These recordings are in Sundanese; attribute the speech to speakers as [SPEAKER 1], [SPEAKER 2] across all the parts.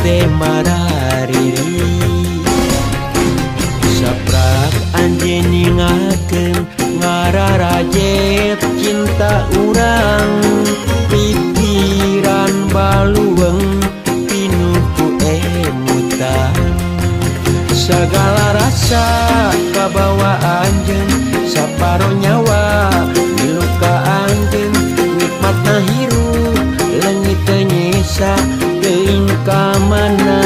[SPEAKER 1] teh marariri saprak anjeun ningakeun ngararajep cinta urang pikiran balueng pinuku emutan segala rasa kabawa anjeun saparo nyawa diluka anjeun nikmatna hirup leungit teu nyesa teuing ka mana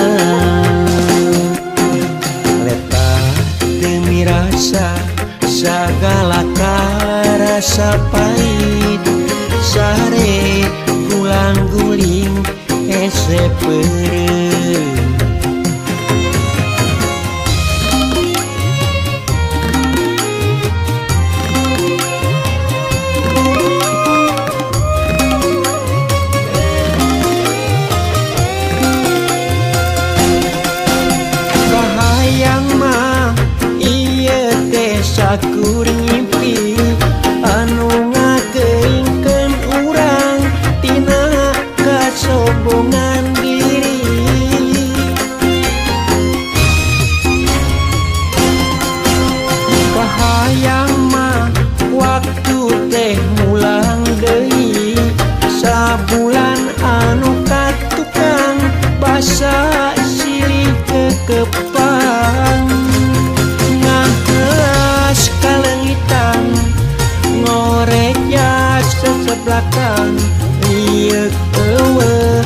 [SPEAKER 1] leta teu mirasa sagala karasa pahit sare gulang guling hese peureum sakuring ngimpi anu ngakeingkeun urang tina kasombongan diri kahayang mah waktu teh mulang deui sabulan anu katukang basa silih kekepang kalengitan ngorek jas seseblakan liek eueuh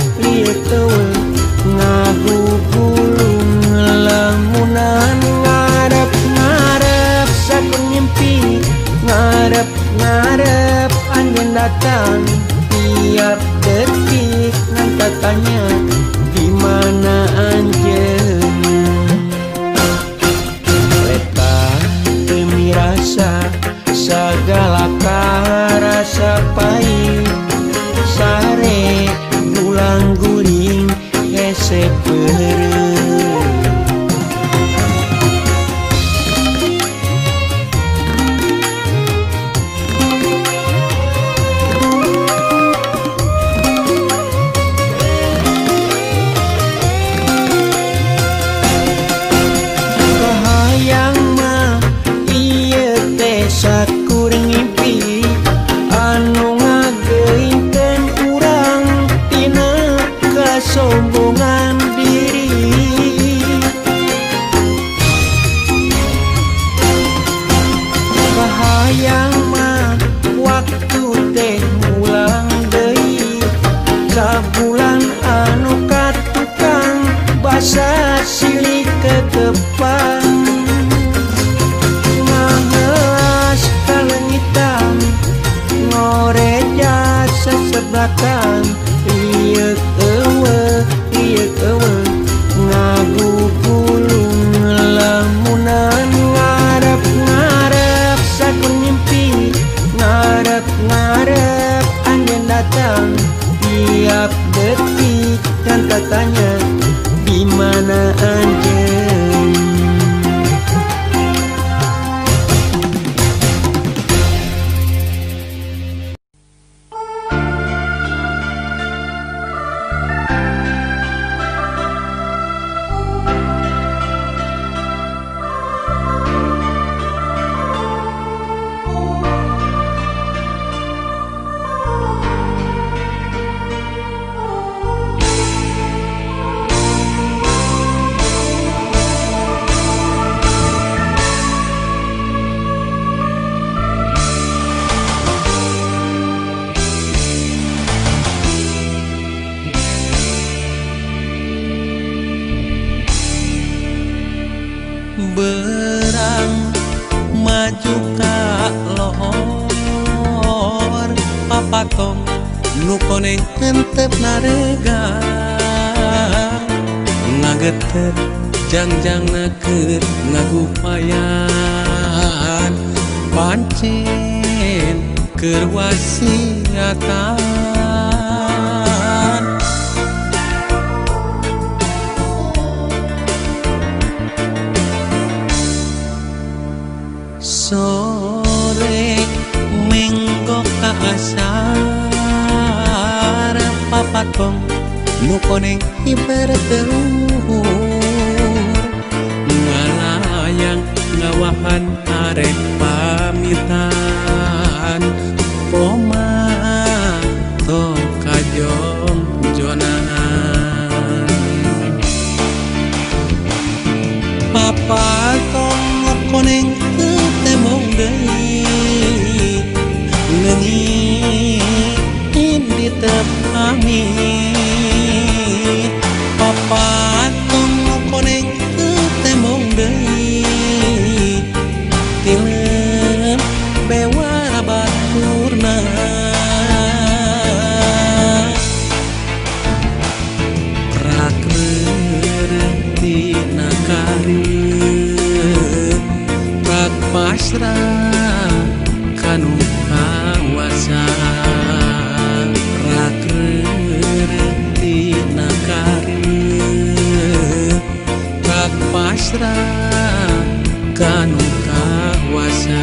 [SPEAKER 1] ngagugulung lamunan ngarep sakur ngimpi ngarep anjeun datang tiap detik ngan tatanya di mana anjeun rasa sagala karasa pahit sare gulang guling hese peureum sakuring ngimpi anu ngageingkeun urang tina kasombongan diri kahayang mah waktu teh mulang deui sabulan anu katukang basa silih kekepang ngoreja seseblakan liek eueuh ngagugulung lamunan ngarep sakur ngimpi ngarep anjeun datang tiap detik kan katanya di mana anjeun berang maju ka lohor papatong nu konengkeun tep narega ngageter jangjangna keur ngagupayan pancen keur wasiatan sore menggo ka asar papatong nu koneng bertelur ngalayang ngawahan arek pamitan poma tong kajong jonan papa tong koneng temong deui leungit di tepami papa tong koneng temong deui tilem bewara baturna prakreureuntina kareup prak pasrah kanu kawasa prakreureuntina kareup prak pasrah kanu kawasa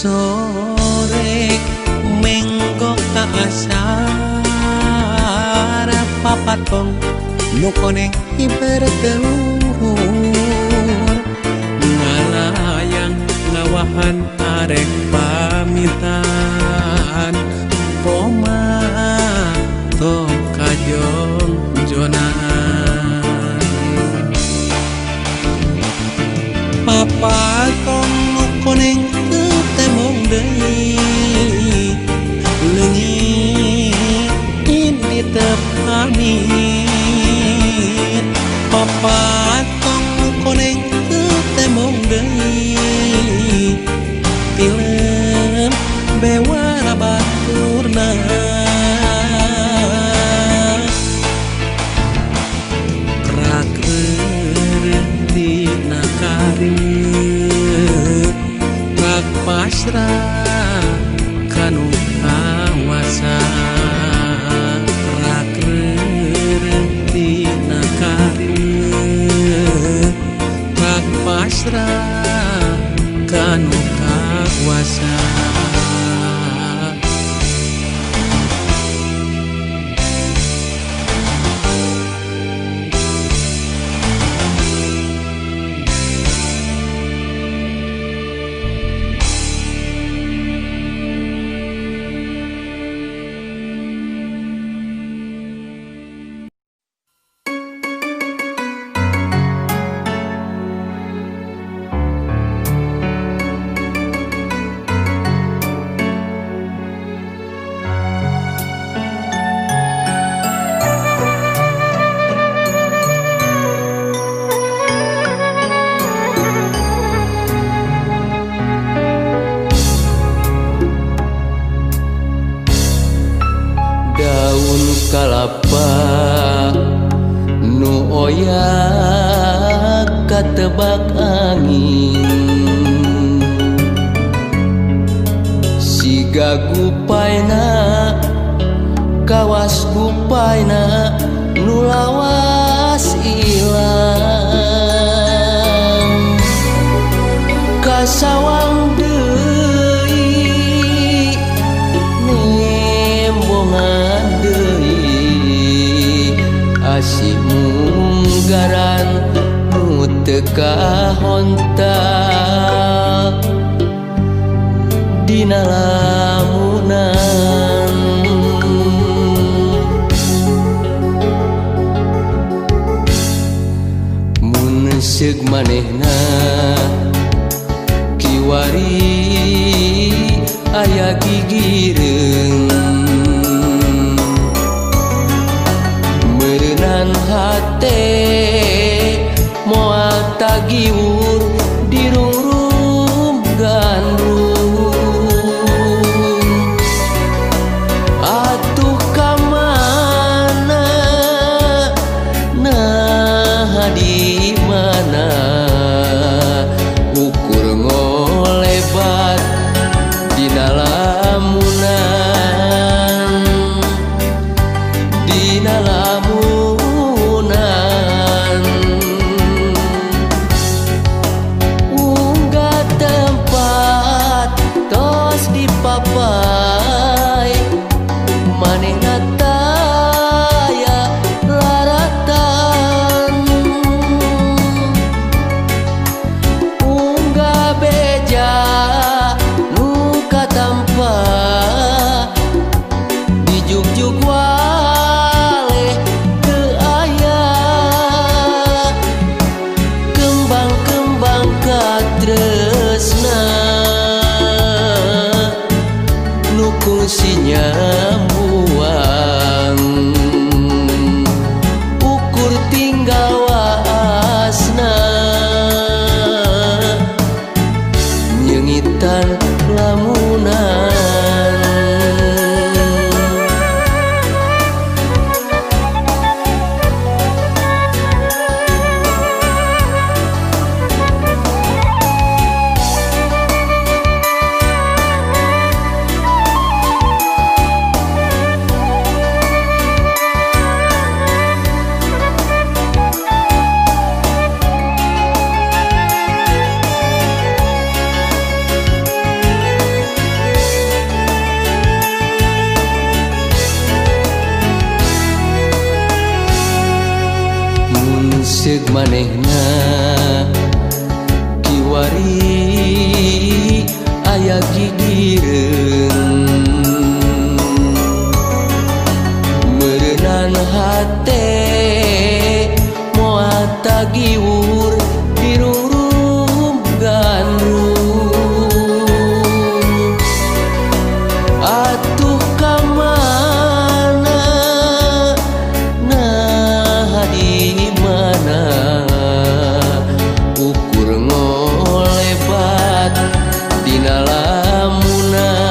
[SPEAKER 1] sore menggok ka asar papatong nu koneng bertelur ngalayang ngawahan arek pamitan poma tong kajong jonan papa tong koneng temong deui leungit di tepami papa tong koneng temong deui tilem bewara baturna prakreureuntina kareup prak pasrah kanu kawasa prakreureuntina kareup prak pasrah kanu kawasa kalapa nu oyak katebak angin siga gupaina kawas gupaina nu lawas ilang kasawang deui nembongan asih munggaran nu teu kahontak dina lamunan mun seug manehna kiwari aya gigireun meureunnan hate moal tagiur dirungrum gandrung atuh kamana nah di mana ukur ngolebat dina lamunan unggah tempat tos dipapai manehna taya laratan unggah beja nu katampa dijuk-juk wale teu aya kembang-kembang katresna nu kungsi nyambuang ukur tinggal waasna nyengitan lamunan seug manehna kiwari aya gigireun meureunnan hate moal tagiur dirungrum gandrung atuh kamana nah di mana ukur ngolebat dina lamunan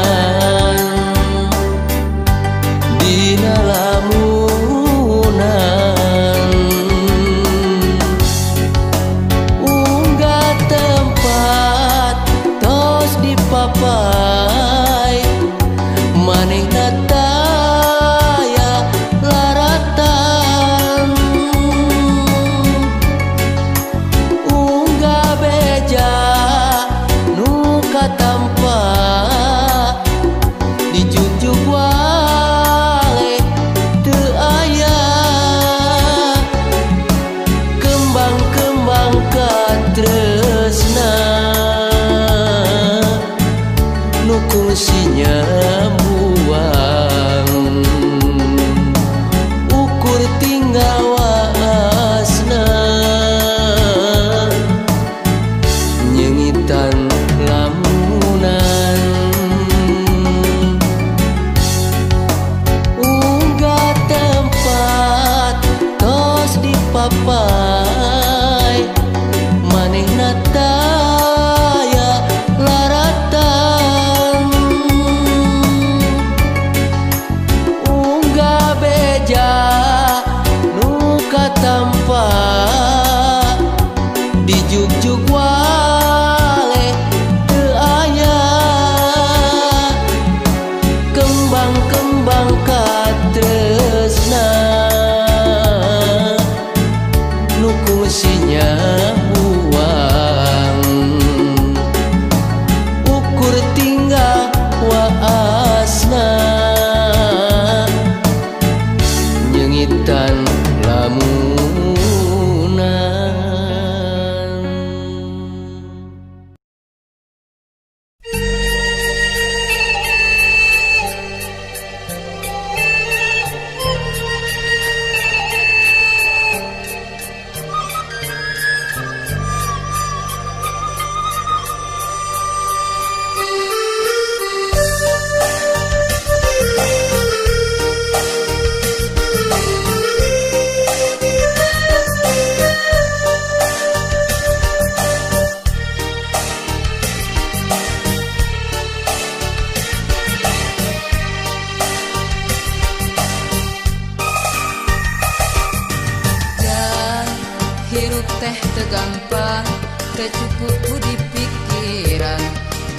[SPEAKER 2] cukup di pikiran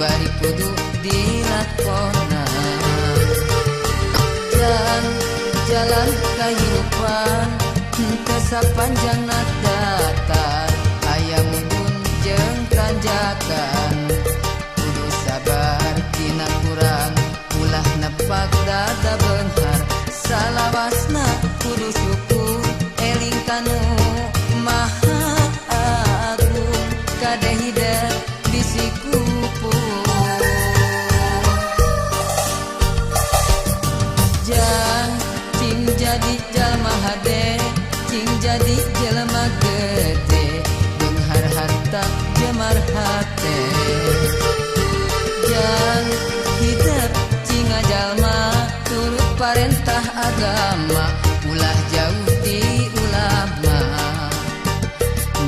[SPEAKER 2] bari kudu dilakonan. Jalan kehidupan teu sapanjang datar, aya mundun jeung tanjakan. Kudu sabar dina kurang, ulah nepak dada beunghar. Salawasna kudu syukur, eling kanu maha agung, kadeh hideung bisi kupung. Cing jadi jalma hade, cing jadi jelema gede, beunghar harta jemar hate. Jang hidup cing jalma turut parentah agama, ulah jauh di ulama.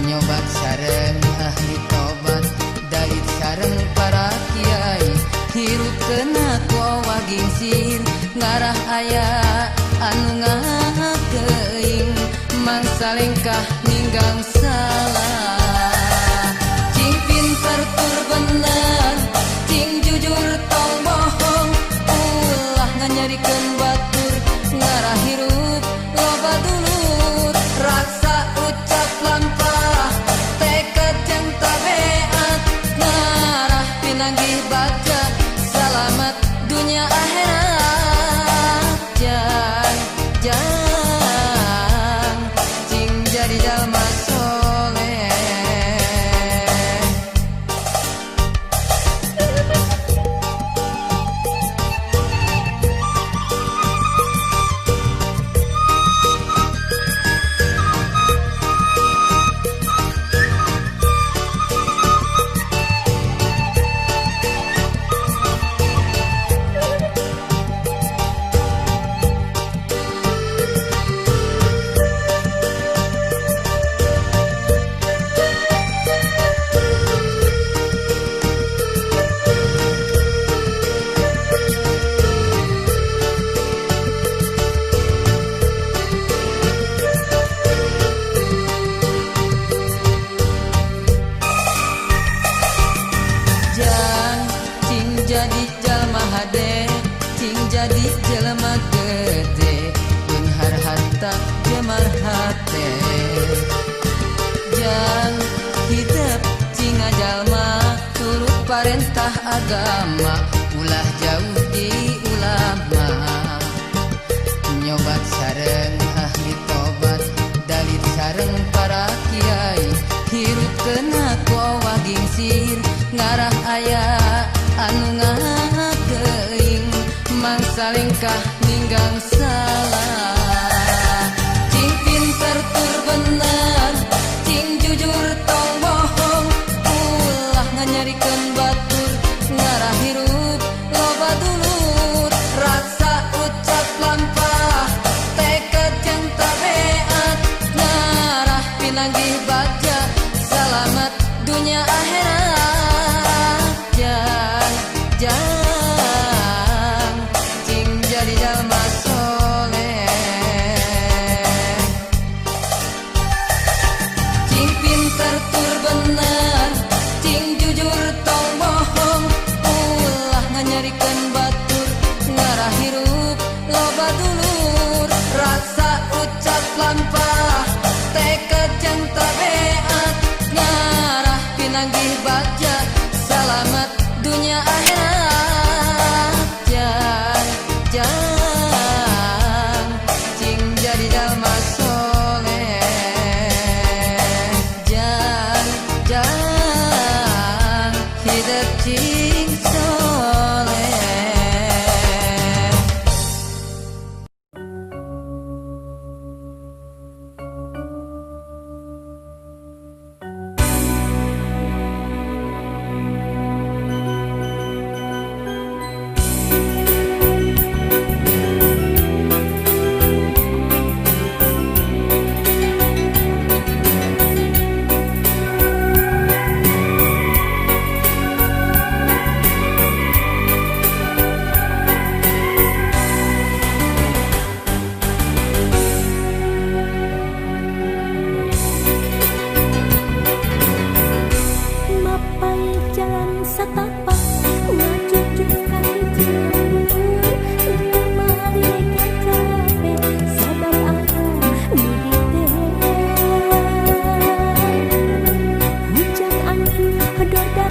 [SPEAKER 2] Nyobat sareng ahli tobat, dait sareng para kiai, hirup kena kowa gingsir, ngarah aya anu ngakeing, mangsa lengkah ninggang salah. Cing pinter tur bener, cing jujur tong bohong, ulah nganyarikeun batur, ngarah hirup loba dulur. Raksa ucap lampah, tekad jeung tabeat, ngarah pinanggih baca, selamat dunia akhirat. Jang cing jadi jalma soleh. Jadi jalma hade, cing jadi jelema gede, beunghar harta jemar hate. Jang hidup cing jalma turut parentah agama, ulah jauh di ulama. Nyobat sareng ahli tobat, dalit sareng para kiai, hirup kena kowa gingsir, ngarah aya anu ngakeing, mangsa lengkah ninggang salah. Cing pinter tur bener, cing jujur tong bohong, ulah nganyarikeun batur, ngarah hirup loba dulur. Raksa ucap lampah, tekad jeung tabeat, ngarah pinanggih baja, selamat dunia akhirat. Jang cing jadi jalma soleh. Cing pinter tur bener, cing jujur tong bohong, ulah nganyarikeun batur, ngarah hirup loba dulur. Raksa ucap lampah, tekad jeung tabeat, ngarah pinanggih baja, selamat dunia akhirat. Jang cing jadi jalma soleh. Jang hidup cing soleh.
[SPEAKER 3] doda